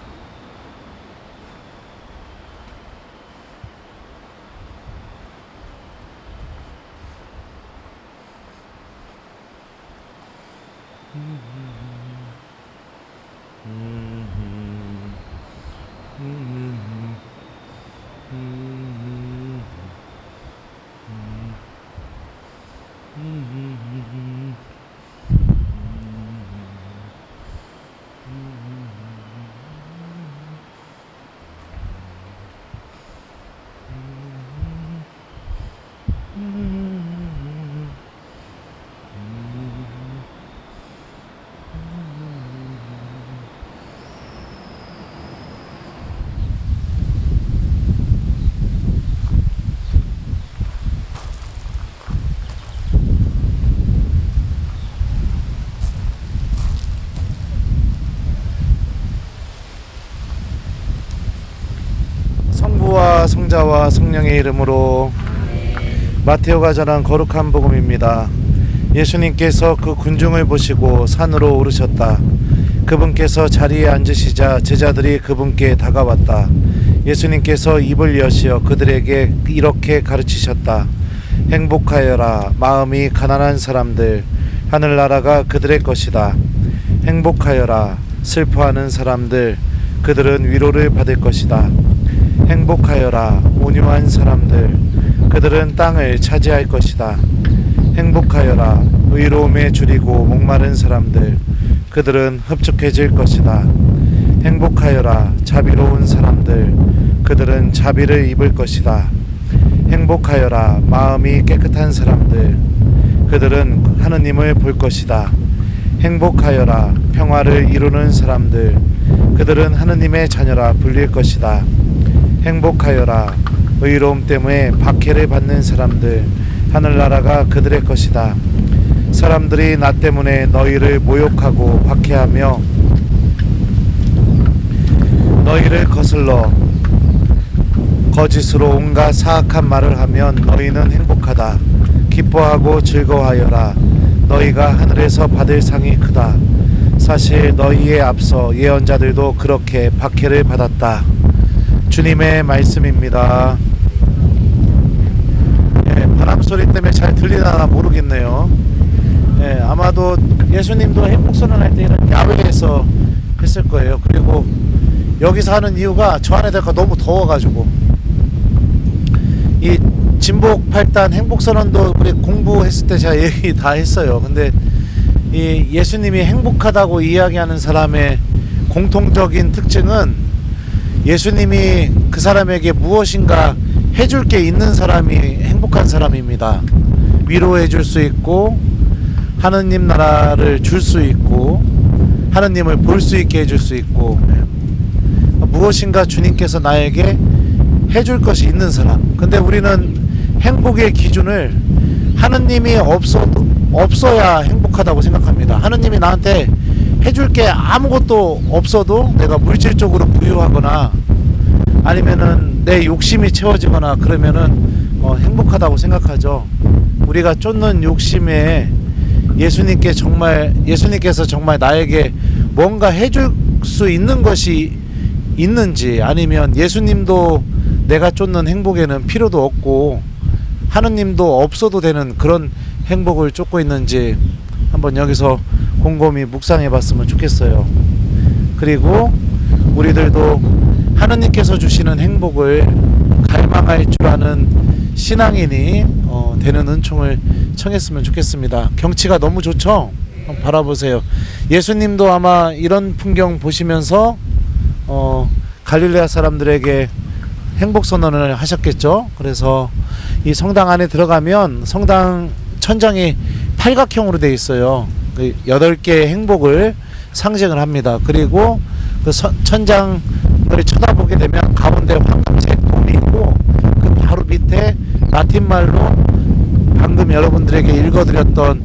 성자와 성령의 이름으로. 마테오가 전한 거룩한 복음입니다. 예수님께서 그 군중을 보시고 산으로 오르셨다. 그분께서 자리에 앉으시자 제자들이 그분께 다가왔다. 예수님께서 입을 여시어 그들에게 이렇게 가르치셨다. 행복하여라 마음이 가난한 사람들, 하늘나라가 그들의 것이다. 행복하여라 슬퍼하는 사람들, 그들은 위로를 받을 것이다. 행복하여라 온유한 사람들, 그들은 땅을 차지할 것이다. 행복하여라 의로움에 줄이고 목마른 사람들, 그들은 흡족해질 것이다. 행복하여라 자비로운 사람들, 그들은 자비를 입을 것이다. 행복하여라 마음이 깨끗한 사람들, 그들은 하느님을 볼 것이다. 행복하여라 평화를 이루는 사람들, 그들은 하느님의 자녀라 불릴 것이다. 행복하여라 의로움 때문에 박해를 받는 사람들, 하늘나라가 그들의 것이다. 사람들이 나 때문에 너희를 모욕하고 박해하며 너희를 거슬러 거짓으로 온갖 사악한 말을 하면 너희는 행복하다. 기뻐하고 즐거워하여라. 너희가 하늘에서 받을 상이 크다. 사실 너희에 앞서 예언자들도 그렇게 박해를 받았다. 주님의 말씀입니다. 바람 소리 때문에 잘 들리나 모르겠네요. 아마도 예수님도 행복선언할 때 이런 야외에서 했을 거예요. 그리고 여기서 하는 이유가 저 안에 들어가 너무 더워가지고. 이 진복 8단 행복선언도 우리 공부했을 때 제가 얘기 다 했어요. 근데 이 예수님이 행복하다고 이야기하는 사람의 공통적인 특징은 예수님이 그 사람에게 무엇인가 해줄 게 있는 사람이 행복한 사람입니다. 위로해 줄 수 있고 하느님 나라를 줄 수 있고 하느님을 볼 수 있게 해줄 수 있고 무엇인가 주님께서 나에게 해줄 것이 있는 사람. 근데 우리는 행복의 기준을 하느님이 없어야 행복하다고 생각합니다. 하느님이 나한테 해줄 게 아무것도 없어도 내가 물질적으로 부유하거나 아니면은 내 욕심이 채워지거나 그러면은 행복하다고 생각하죠. 우리가 쫓는 욕심에 예수님께서 정말 나에게 뭔가 해줄 수 있는 것이 있는지, 아니면 예수님도 내가 쫓는 행복에는 필요도 없고 하느님도 없어도 되는 그런 행복을 쫓고 있는지 한번 여기서 곰곰이 묵상해 봤으면 좋겠어요. 그리고 우리들도 하느님께서 주시는 행복을 갈망할 줄 아는 신앙인이 되는 은총을 청했으면 좋겠습니다. 경치가 너무 좋죠? 한번 바라보세요. 예수님도 아마 이런 풍경 보시면서 갈릴레아 사람들에게 행복 선언을 하셨겠죠. 그래서 이 성당 안에 들어가면 성당 천장이 팔각형으로 되어 있어요. 8개의 행복을 상징을 합니다. 그리고 그 천장을 쳐다보게 되면 가운데 황금색 돔이 있고 그 바로 밑에 라틴 말로 방금 여러분들에게 읽어드렸던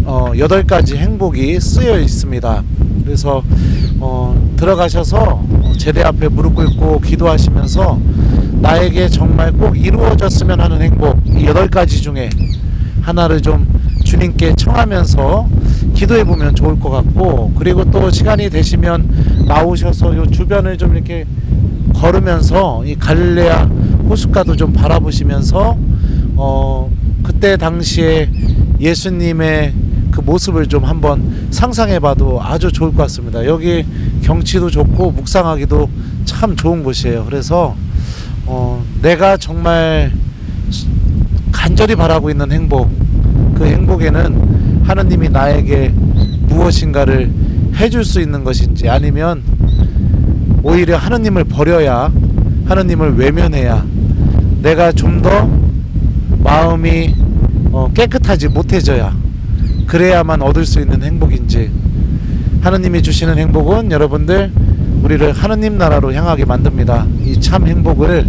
8가지 행복이 쓰여 있습니다. 그래서 들어가셔서 제대 앞에 무릎 꿇고 기도하시면서 나에게 정말 꼭 이루어졌으면 하는 행복, 이 8가지 중에 하나를 좀 주님께 청하면서 기도해 보면 좋을 것 같고, 그리고 또 시간이 되시면 나오셔서 요 주변을 좀 이렇게 걸으면서 이 갈릴레아 호숫가도 좀 바라보시면서 그때 당시에 예수님의 그 모습을 좀 한번 상상해 봐도 아주 좋을 것 같습니다. 여기 경치도 좋고 묵상하기도 참 좋은 곳이에요. 그래서 내가 정말 간절히 바라고 있는 행복, 그 행복에는 하느님이 나에게 무엇인가를 해줄 수 있는 것인지, 아니면 오히려 하느님을 버려야, 하느님을 외면해야 내가 좀 더 마음이 깨끗하지 못해져야 그래야만 얻을 수 있는 행복인지, 하느님이 주시는 행복은 여러분들 우리를 하느님 나라로 향하게 만듭니다. 이 참 행복을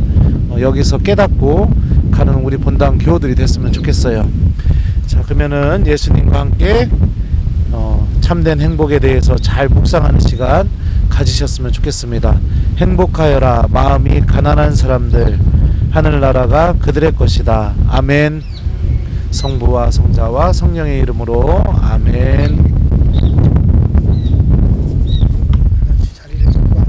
여기서 깨닫고 가는 우리 본당 교우들이 됐으면 좋겠어요. 자, 그러면은 예수님과 함께 참된 행복에 대해서 잘 묵상하는 시간 가지셨으면 좋겠습니다. 행복하여라 마음이 가난한 사람들, 하늘나라가 그들의 것이다. 아멘. 성부와 성자와 성령의 이름으로 아멘. 같이 자리를 잡고 와.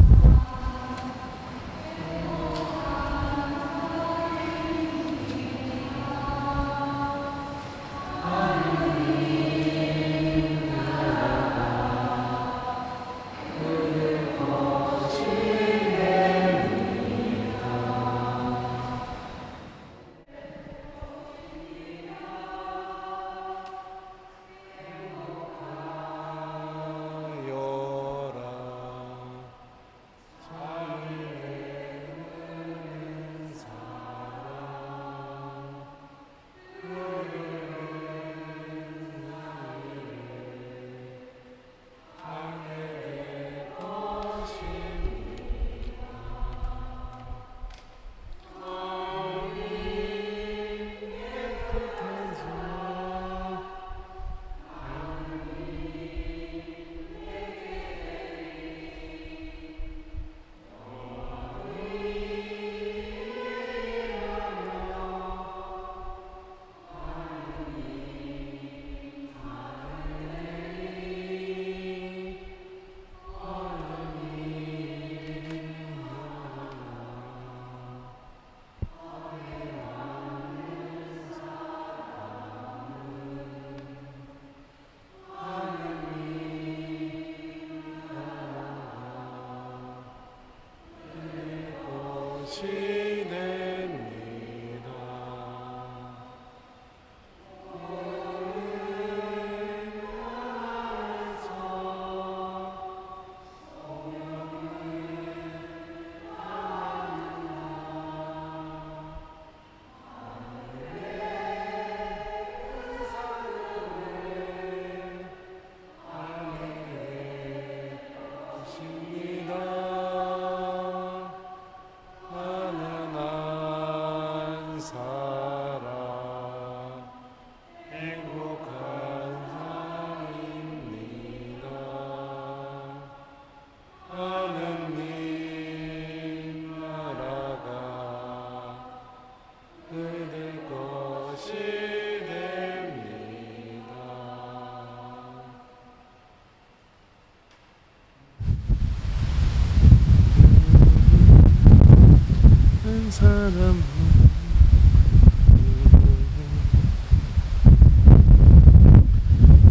사람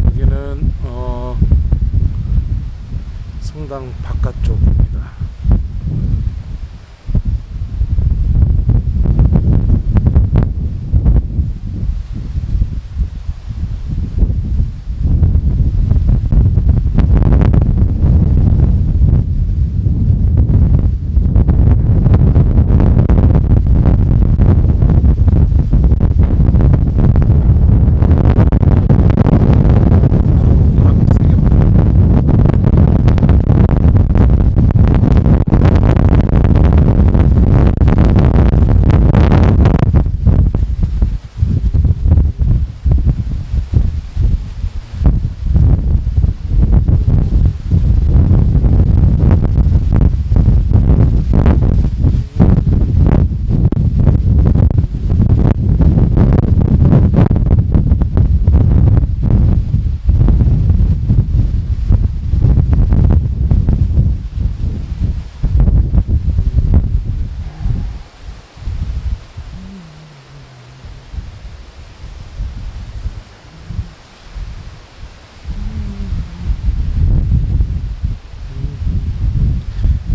여기는 성당 바깥쪽입니다.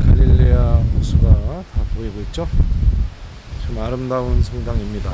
갈릴레아 호수가 다 보이고 있죠. 참 아름다운 성당입니다.